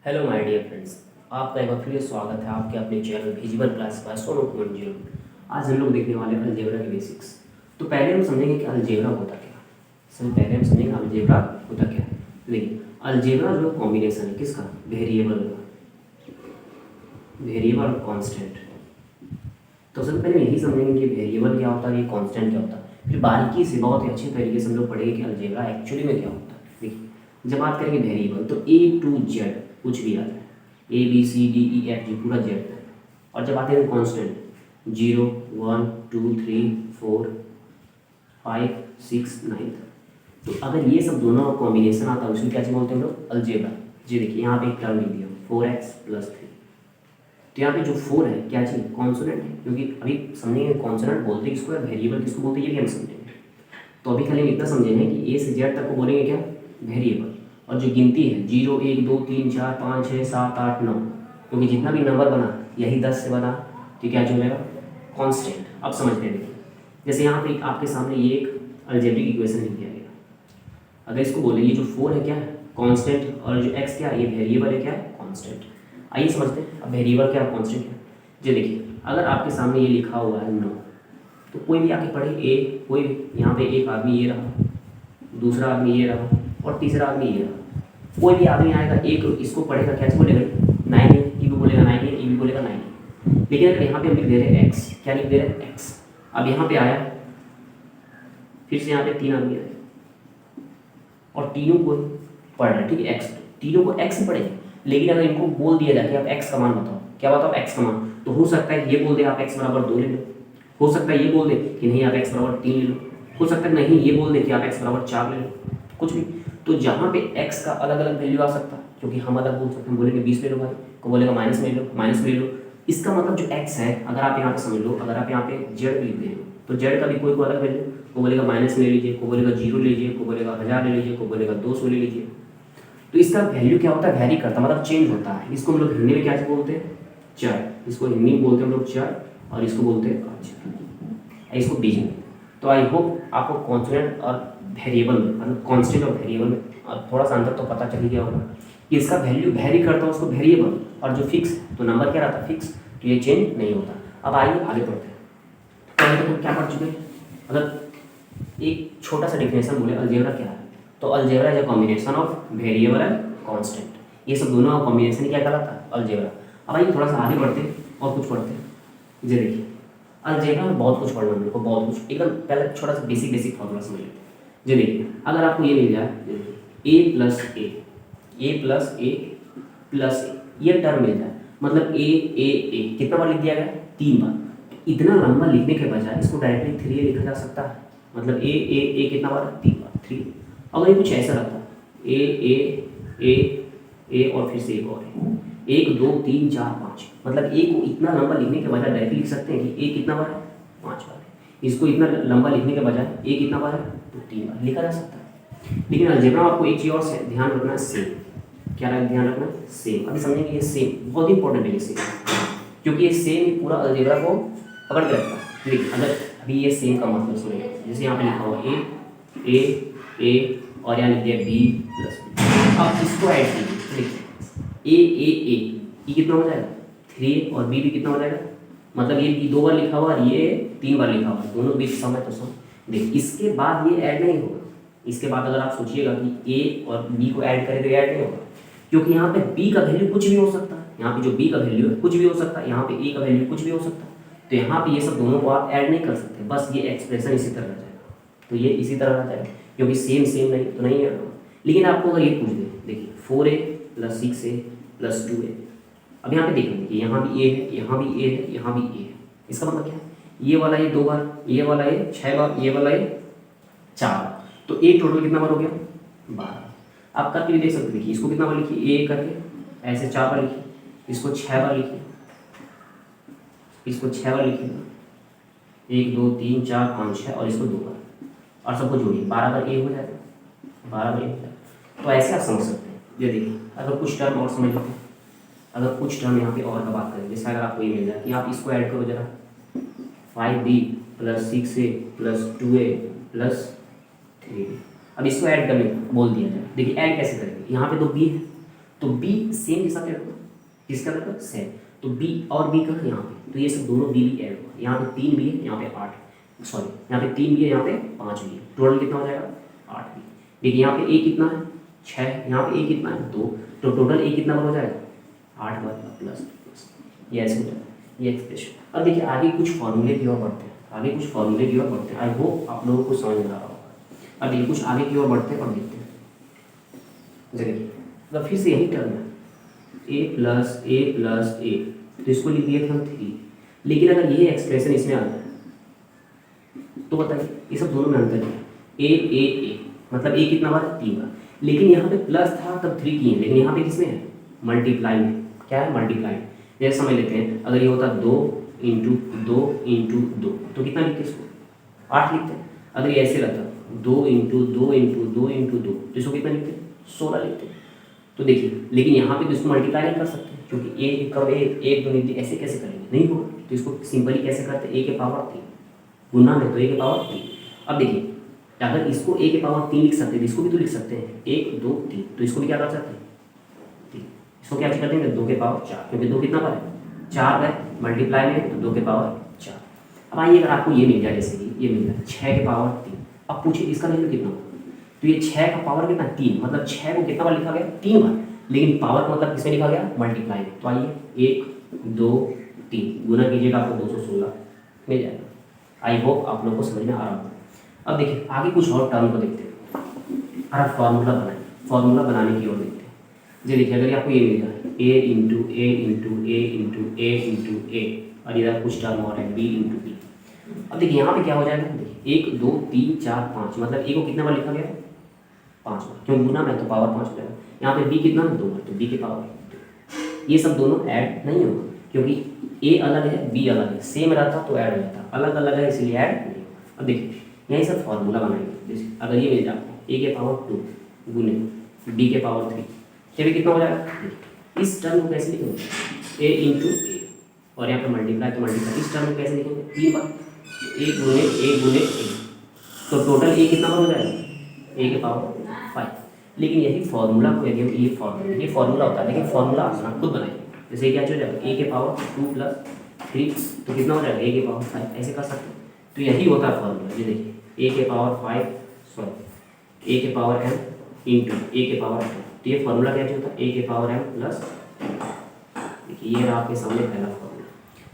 Hello my dear friends, आपका एक बार फिर स्वागत है आपके अपने चैनल विजुअल क्लास का 100.0। आज हम लोग देखने वाले हैं अलजेब्रा के बेसिक्स। तो पहले हम समझेंगे कि अलजेब्रा होता क्या है। सबसे पहले हम समझेंगे अलजेब्रा होता क्या है। देखिए, अलजेब्रा जो कॉम्बिनेशन है किसका, वेरिएबल और कांस्टेंट। तो सबसे पहले यही समझेंगे कि वेरिएबल क्या होता है, ये कांस्टेंट क्या होता है। फिर बारीकी से बहुत ही अच्छे तरीके से हम लोग पढ़ेंगे कि अलजेब्रा एक्चुअली में क्या होता है। देखिए, जब बात करेंगे वेरिएबल तो A to Z कुछ भी आता है, ABCDEFG पूरा जेड है। और जब आते हैं कांस्टेंट 0 1 2 3 4 5 6 9 तक। तो अगर ये सब दोनों कॉम्बिनेशन आता है उसमें क्या चीज़ बोलते हैं हम लोग, अलजेब्रा। जी देखिए, यहाँ पे एक टर्म लिख दिया 4x + 3। तो यहाँ पे जो 4 है क्या चीज़, कॉन्सोनेंट है। क्योंकि अभी समझेंगे कॉन्सोनेंट बोलते किसको है, वेरिएबल किसको बोलते हैं, ये भी हम समझेंगे। तो अभी खाली इतना समझेंगे कि A से Z तक को बोलेंगे क्या, वेरिएबल। और जो गिनती है 0 1 2 3 4 5 6 7 8 9, क्योंकि जितना भी नंबर बना यही 10 से बना, तो क्या चलेगा, कांस्टेंट। अब समझते हैं। देखिए, जैसे यहाँ पे आपके सामने ये एक अलजेब्रिक इक्वेशन लिख दिया गया। अगर इसको बोले ये जो 4 है क्या है, कांस्टेंट, और जो x क्या है, ये वेरिएबल है क्या है, कांस्टेंट। आइए समझते हैं अब वेरिएबल क्या है, कांस्टेंट क्या है। जी देखिए, अगर आपके सामने ये लिखा हुआ है 9, तो कोई भी आके पढ़े ए, कोई भी, यहाँ पे एक आदमी ये रहा, दूसरा आदमी ये रहा, और तीसरा आदमी ये रहा। कोई भी आदमी आएगा एक इसको पढ़ेगा, क्या बोलेगा 9 है, ये भी बोलेगा 9 है, ये भी बोलेगा 9 है। लेकिन अगर यहाँ पे हम लिख दे रहे हैं एक्स, क्या लिख दे रहे हैं एक्स। अब यहाँ पे आया, फिर से यहाँ पे 3 आदमी आए और तीनों को पढ़ रहे, ठीक है, एक्स, तीनों को एक्स ही पढ़ेंगे। लेकिन अगर इनको बोल दिया जाए कि आप एक्स का मान बताओ, क्या बताओ एक्स का मान, तो हो सकता है ये बोल दे आप एक्स बराबर 2 ले लो, हो सकता है ये बोल दे कि नहीं आप एक्स बराबर 3 ले लो, हो सकता है नहीं ये बोल दे कि आप एक्स बराबर 4 ले लो, कुछ भी। तो जहाँ पे एक्स का अलग अलग वैल्यू आ सकता है, क्योंकि हम अलग बोल सकते हैं, बोलेंगे 20 ले लो भाई, को बोलेगा माइनस में ले लो, माइनस में ले लो। इसका मतलब जो एक्स है, अगर आप यहाँ पे समझ लो, अगर आप यहाँ पे जेड लिख दे तो जेड का भी कोई अलग वैल्यू, को बोलेगा माइनस में ले लीजिए, को बोलेगा 0 ले लीजिए, को बोलेगा 1000 ले लीजिए, को बोलेगा 200 ले लीजिए। तो इसका वैल्यू क्या होता है, वैरी करता, मतलब चेंज होता है। इसको हम लोग हिंदी में क्या बोलते हैं, चर। इसको हिंदी में बोलते हैं हम लोग चर, और इसको बोलते हैं अचर, इसको बीज में। तो आई होप आपको कॉन्स्टेंट और वेरिएबल में, मतलब कॉन्स्टेंट और वेरिएबल में थोड़ा सा अंतर तो पता चल ही गया होगा कि इसका वैल्यू वेरी करता है उसको वेरिएबल, और जो फिक्स तो नंबर क्या रहता है, फिक्स, तो ये चेंज नहीं होता। अब आइए आगे बढ़ते हैं। पहले तो क्या पढ़ चुके हैं, अगर एक छोटा सा डिफिनेशन बोले अलजेब्रा क्या है, तो algebra is a combination of variable and constant. ये सब दोनों कॉम्बिनेशन क्या कहलाता है, अलजेब्रा। अब आइए थोड़ा सा आगे बढ़ते हैं और कुछ पढ़ते हैं। जी देखिए, अलजेब्रा में बहुत कुछ पढ़ना है मेरे को, बहुत कुछ। एकदम पहले छोटा सा बेसिक फॉर्मूला समझ लेते हैं। जी देखिए, अगर आपको ये मिल जाए ए प्लस ए, ये टर्म मिल जाए, मतलब ए कितना बार लिख दिया गया, 3 बार। इतना लंबा लिखने के बजाय इसको डायरेक्टली 3 लिखा जा सकता है, मतलब ए कितना बार, 3 बार, 3। अगर ये कुछ ऐसा रहता ए और फिर से एक और है, 1 2 3 4 5, मतलब ए को इतना लंबा लिखने के बजाय डायरेक्टली लिख सकते हैं कि ए कितना बार है, 5 बार है। इसको इतना लंबा लिखने के बजाय ए कितना बार है, तो 3 बार लिखा जा सकता है। लेकिन अलजेब्रा में आपको एक चीज़ और से ध्यान रखना है, सेम। क्या ध्यान रखना है, सेम। अभी समझेंगे ये सेम बहुत इंपॉर्टेंट है, ये सेम, क्योंकि ये सेम ही पूरा अलजेब्रा को पकड़ के रखता है। देखिए, अगर अभी ये सेम का मतलब सुनिए, जैसे यहाँ पे लिखा हुआ ए और यहाँ लिख दिया बी प्लस बी। अब इसको ऐड कीजिए, देखिए ए कितना हो जाएगा, 3 और बी भी कितना हो जाएगा, मतलब ये बी 2 बार लिखा हुआ और ये 3 बार लिखा हुआ, दोनों बीच सम है तो सम। देखिए, इसके बाद ये ऐड नहीं होगा। इसके बाद अगर आप सोचिएगा कि ए और बी को ऐड करें तो ऐड नहीं होगा, क्योंकि यहाँ पे बी का वैल्यू कुछ भी हो सकता है, यहाँ पे जो बी का वैल्यू है कुछ भी हो सकता है, यहाँ पे ए का वैल्यू कुछ भी हो सकता है। तो यहाँ पे ये सब दोनों को आप ऐड नहीं कर सकते, बस ये एक्सप्रेशन इसी तरह रह जाएगा। तो ये इसी तरह रह जाएगा, क्योंकि सेम नहीं तो नहीं है। लेकिन आपको अगर ये पूछ दे, देखिए 4a + 6a + 2a, अब यहाँ पे देखिए, यहाँ भी ए है, यहाँ भी ए है, यहाँ भी ए है। इसका मतलब क्या है, ये वाला ये 2 बार, ये वाला ये 6 बार, ये वाला ये 4 बार, तो ए टोटल कितना बार हो गया, 12। आप करके भी देख सकते, देखिए इसको कितना बार लिखिए, ए करके ऐसे 4 बार लिखिए, इसको 6 बार लिखिए, इसको 6 बार लिखिए, 1 2 3 4 5 6, और इसको 2 बार, और सबको जोड़िए, 12 बार ए हो जाएगा, 12 बार ए हो जाएगा। तो ऐसे आप समझ सकते हैं। ये देखिए, अगर कुछ टर्म और समझ लेते हैं, अगर कुछ टर्म यहाँ पे और का बात करें, जैसे अगर आपको ये मिल जाए कि आप इसको ऐड करो जरा, 5b + 6a + 2a + 3b। अब इसको ऐड करने बोल दिया जाए, देखिए ऐड कैसे करेंगे, यहाँ पे तो b है, तो बी सेम जैसा क्या होगा, किसका लगभग सेम, तो बी और बी कहाँ यहाँ पे, तो ये सब दोनों बी भी ऐड होगा, यहाँ पे 3 बी है, यहाँ पे 8, सॉरी यहाँ पे 3 बी है, यहाँ पे 5 बी है, टोटल कितना हो जाएगा 8 बी। देखिए यहाँ पे ए कितना है 6, यहाँ पे ए कितना है 2, तो टोटल ए कितना हो जाएगा 8 बार प्लस ये ऐसे हो जाएगा ये एक्सप्रेशन। अब देखिए आगे कुछ फॉर्मूले की ओर बढ़ते हैं, आगे कुछ फॉर्मूले की ओर बढ़ते हैं, आई होप आप लोगों को समझ में आ रहा होगा। अब देखिए कुछ आगे की ओर बढ़ते हैं और देखते हैं, देखिए मतलब फिर से यही टर्म है ए प्लस ए, तो इसको लिख दिए थे हम 3, लेकिन अगर ये एक्सप्रेशन इसमें आ जाए तो बताइए ये सब दोनों में अंतर है, ए मतलब ए कितना बार 3 बार, लेकिन यहाँ पे प्लस था तब 3 किए, लेकिन यहाँ पे किसमें है मल्टीप्लाई में, क्या है मल्टीप्लाई। जैसे समझ लेते हैं अगर ये होता 2 इंटू 2 इंटू 2 तो कितना लिखते हैं इसको 8 लिखते हैं। अगर ये ऐसे रहता 2 इंटू 2 इंटू 2 इंटू 2 तो इसको कितना लिखते हैं 16 लिखते हैं। तो देखिए लेकिन यहाँ पे तो इसको मल्टीप्लाई नहीं कर सकते क्योंकि ए कब एक दो नहीं, ऐसे कैसे करेंगे नहीं होगा, तो इसको सिंपली कैसे करते हैं ए के पावर 3, गुना में तो ए के पावर 3। अब देखिए अगर इसको ए के पावर 3 लिख सकते हैं इसको भी तो लिख सकते हैं 1 2 3, तो इसको भी क्या कर सकते हैं इसको क्या कर देंगे 2 के पावर 4, क्योंकि 2 कितना पर है 4 है, मल्टीप्लाई में तो 2 के पावर 4। अब आइए अगर आपको ये मिल जाए जैसे कि ये मिल जाए 6 के पावर 3, अब पूछिए इसका वैल्यू कितना होगा, तो ये 6 का पावर कितना 3, मतलब 6 को कितना बार लिखा गया 3 बार, लेकिन पावर का मतलब किसमें लिखा गया मल्टीप्लाई में। तो आइए 1 2 3 गुना कीजिएगा आपको 216 मिल जाएगा। आई होप आप लोगों को समझ में आ रहा होगा। अब देखिए आगे कुछ और टर्म को देखते हैं और आप फार्मूला बनाएं, फार्मूला बनाने की ओर देखते हैं। जी देखिए अगर आपको ये मिल जाए ए इंटू ए इंटू ए इंटू ए इंटू ए और इधर कुछ टर्म और है बी इंटू बी। अब देखिए यहाँ पे क्या हो जाएगा, देखिए 1 2 3 4 5, मतलब ए को कितना बार लिखा गया 5 बार, क्यों गुना में तो पावर 5 हो जाएगा। यहाँ पे बी कितना 2 बार, तो बी के पावर 2। ये सब दोनों ऐड नहीं होगा क्योंकि ए अलग है बी अलग है, सेम रहता तो ऐड हो जाता, अलग अलग है इसलिए ऐड नहीं होगा। अब देखिए यहीं से फॉर्मूला बनाएंगे, जैसे अगर ये मिल जाए ए के पावर 2 गुने बी के पावर 3, ये भी कितना हो जाएगा, इस टर्म को कैसे लिखेंगे ए इंटू ए और यहाँ पे मल्टीप्लाई तो मल्टीप्लाई, इस टर्म को कैसे लिखेंगे 3 बार ए गुने ए, तो टोटल ए कितना बार हो जाएगा ए के पावर 5। लेकिन यही फॉर्मूला को यदि हम ये फॉर्मूला होता है, लेकिन फॉर्मूला आप खुद बनाएंगे, जैसे क्या हो जाएगा ए के पावर 2 प्लस 3 तो कितना हो जाएगा ए के पावर 5, ऐसे कर सकते हैं। तो यही होता है फॉर्मूला, ये देखिए ए के पावर 5 सॉरी ए के पावर m इंटू ए के पावर 2, तो ये फॉर्मूला क्या होता है ए के पावर m प्लस, देखिए ये आपके सामने पहला फॉर्मूला।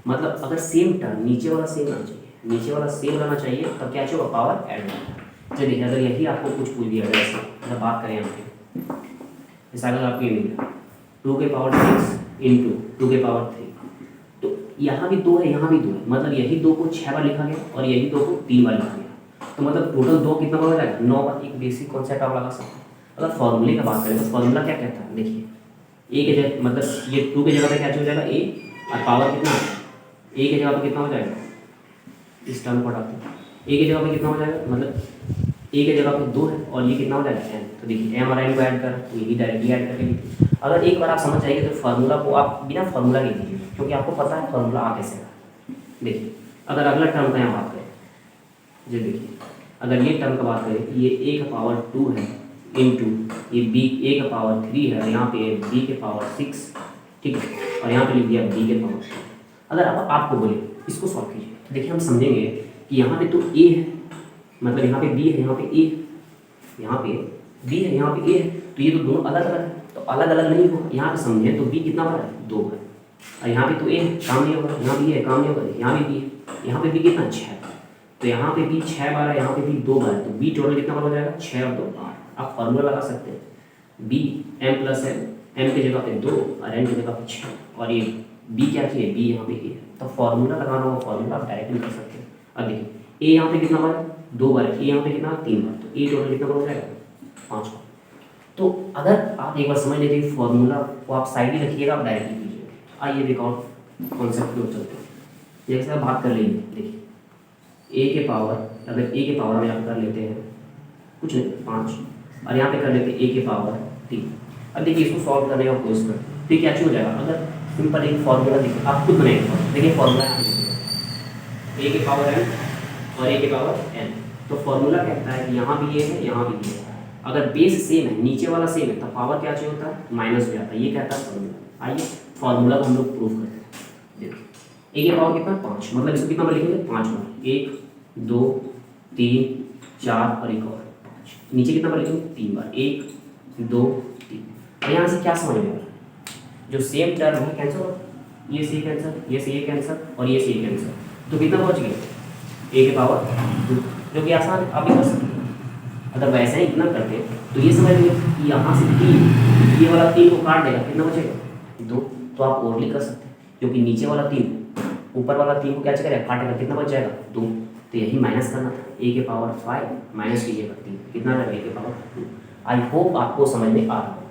मतलब अगर सेम टर्म नीचे वाला सेम रहना चाहिए, नीचे वाला सेम रहना चाहिए तब क्या चाहिए पावर ऐड होगा। चलिए अगर यही आपको कुछ पूछ दिया जाए ऐसे, मतलब बात करें यहाँ पे जैसा अगर आपको ये मिल गया 2 के पावर 6 इंटू 2 के पावर 3, तो यहाँ भी 2 है यहाँ भी 2 है, मतलब यही 2 को 6 बार लिखा गया और यही 2 को 3 बार लिखा गया, तो मतलब टोटल 2 कितना बार हो जाएगा 9 बार। एक बेसिक कॉन्सेप्ट आप लगा सकते हैं। अगर फॉर्मूले का बात करें तो फॉर्मूला क्या कहता है, देखिए ए के जगह मतलब ये 2 के जगह पे क्या हो जाएगा ए और पावर कितना ए के जगह पे कितना हो जाएगा, इस टर्म को हटाते हैं ए के जगह पे कितना हो जाएगा, मतलब ए के जगह पे 2 है और ये कितना हो जाएगा n, तो देखिए m और n को ऐड कर तो ये भी डायरेक्टली ऐड करके लिखिए। अगर एक बार आप समझ जाएंगे तो फार्मूला को आप बिना फार्मूला के लीजिए क्योंकि आपको पता है फार्मूला आ कैसे रहा। देखिए अगर अगला टर्म का यहाँ बात करें, जी देखिए अगर ये टर्म का बात करें ये a का पावर 2 है इंटू ये b a का पावर 3 है और यहाँ पे b के पावर 6, ठीक है, और यहाँ पे लिख दिया b के पावर 4। अगर अब आपको बोले इसको सॉल्व कीजिए, देखिए हम समझेंगे कि यहाँ पे तो a है, मतलब यहाँ पे b है यहाँ पे a, यहाँ पे b है यहाँ पे a है, तो ये तो दोनों अलग अलग है, तो अलग अलग नहीं होगा। यहाँ पे समझे तो b कितना बार है 2 बार, और यहाँ पे तो a है काम नहीं होगा, यहाँ भी है काम नहीं होगा, यहाँ भी b है, यहाँ पे b कितना 6 है, तो यहाँ पे b 6 बार है, यहाँ पे b 2 बार है, तो b टोटल कितना बार हो जाएगा 6 और 2 8। आप फॉर्मूला लगा सकते हैं b m प्लस m की जगह पे 2 और n की जगह पे 6 और ये b क्या चाहिए b यहाँ पे a है, तो फॉर्मूला लगाना होगा, फॉर्मूला आप डायरेक्टली कर सकते हैं। अब देखिए a यहाँ पे कितना बार है 2 बार है, a यहाँ पे कितना 3 बार, तो a टोटल कितना बार हो जाएगा 5 बार। तो अगर आप एक बार समझ लीजिए फॉर्मूला को आप साइड ही रखिएगा, आप डायरेक्टली कीजिएगा। आइए एक और कॉन्सेप्ट की ओर चलते हैं, जैसे आप बात कर लेंगे, देखिए a के पावर, अगर a के पावर में आप कर लेते हैं कुछ नहीं 5 और यहाँ पे कर लेते हैं a के पावर 3। अब देखिए इसको सॉल्व करने का कोशिश करें तो क्या चीज़ हो जाएगा, अगर सिंपल एक फॉर्मूला देखिए आप खुद बनाएंगे, देखिए फॉर्मूला a के पावर m और a के पावर n, तो फॉर्मूला कहता है कि यहाँ भी ये है यहाँ भी ये है। अगर बेस सेम है, नीचे वाला सेम है, तो पावर क्या चाहिए होता है, माइनस हो जाता है। ये कहता है फॉर्मूला। आइए फॉर्मूला को हम लोग प्रूव करते हैं। देखिए ए की पावर कितना, 5, मतलब इसको कितना बार लिखेंगे, 5 बार। 1 2 3 4 और एक और 5। नीचे कितना बार लिखेंगे, 3 बार। 1 2 3। और यहाँ से क्या समझ में आ रहा है, जो सेम टर्म है कैंसिल हो, ये से कैंसिल, ये से ये कैंसिल और ये से ये कैंसिल, तो कितना पहुँच गया, ए के पावर 2, जो कि आसान आप भी कर सकते हैं। अगर वैसे ही इतना करते तो ये समझ लीजिए कि यहाँ से 3, ये वाला 3 को काट देगा, कितना बचेगा 2। तो आप और लिख कर सकते हैं, क्योंकि नीचे वाला 3 ऊपर वाला 3 को क्या करेगा, काटेगा, कितना बच जाएगा 2। तो यही माइनस करना था, ए के पावर 5 माइनस कीजिएगा 3, कितना रहेगा ए के पावर 2। आई होप आपको समझ में आ रहा हो।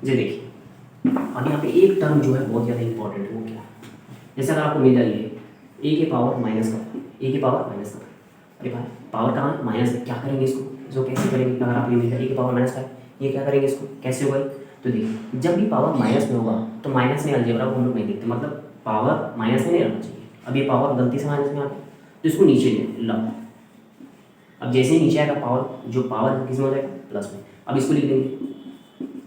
जी देखिए अब यहाँ पे एक टर्म जो है बहुत ज़्यादा इंपॉर्टेंट है, वो क्या है, जैसे अगर आपको मिल जाए ए के पावर माइनस का, ए के पावर माइनस का, अरे भाई पावर कहाँ है, माइनस है, क्या करेंगे इसको कैसे करेंगे, अगर आप ये मिल जाए ए के पावर माइनस का है, ये क्या करेंगे, इसको कैसे होगा। तो देखिए जब भी पावर माइनस में होगा तो माइनस में अलजेब्रा को हम लोग नहीं देखते, मतलब पावर माइनस में नहीं रहना चाहिए। अब ये पावर गलती से माइनस में आ गया तो इसको नीचे ले ला। अब जैसे ही नीचे आएगा पावर, जो पावर किस में हो जाएगा, प्लस में। अब इसको लिख देंगे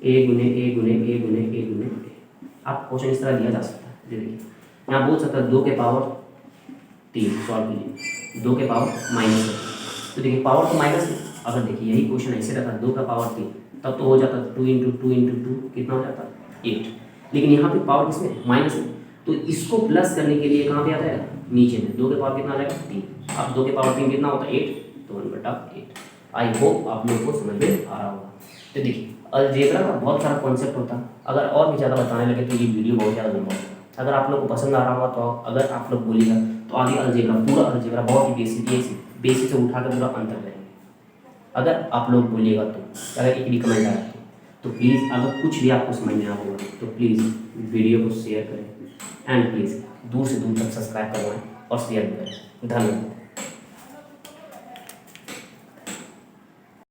ए गुने ए गुने ए गुने ए गुने ए। आप क्वेश्चन इस तरह दिया जा सकता है। देखिए यहाँ बोल सकता है 2 के पावर 3 सॉल्व कीजिए, 2 के पावर माइनस है, तो देखिए पावर तो माइनस है। अगर देखिए यही क्वेश्चन ऐसे रहता 2 का पावर 3, तब तो हो जाता 2 × 2 × 2 कितना हो जाता 8। लेकिन यहाँ पे पावर किसमें, माइनस है, तो इसको प्लस करने के लिए कहाँ पे आ जाएगा, नीचे में। 2 के पावर कितना आ जाएगा 3। अब 2 के पावर 3 कितना होता है 8, तो 1/8। आई होप आप लोग को समझ में आ रहा होगा। तो देखिए अलजेब्रा का बहुत सारा कॉन्सेप्ट होता है, अगर और भी ज़्यादा बताने लगे तो ये वीडियो बहुत ज़्यादा लंबा होगा। अगर आप लोग को पसंद आ रहा होगा तो अगर आप लोग बोलिएगा तो आगे अलजेब्रा, पूरा अलजेब्रा बहुत ही बेसिक से उठा कर पूरा अंतर करेंगे। अगर आप लोग बोलिएगा तो, अगर एक रिकमेंड आया तो प्लीज़, अगर कुछ भी आपको समझ में आ होगा तो प्लीज़ वीडियो को शेयर करें, एंड प्लीज़ दूर से दूर तक सब्सक्राइब करवाएं और शेयर भी करें। धन्यवाद।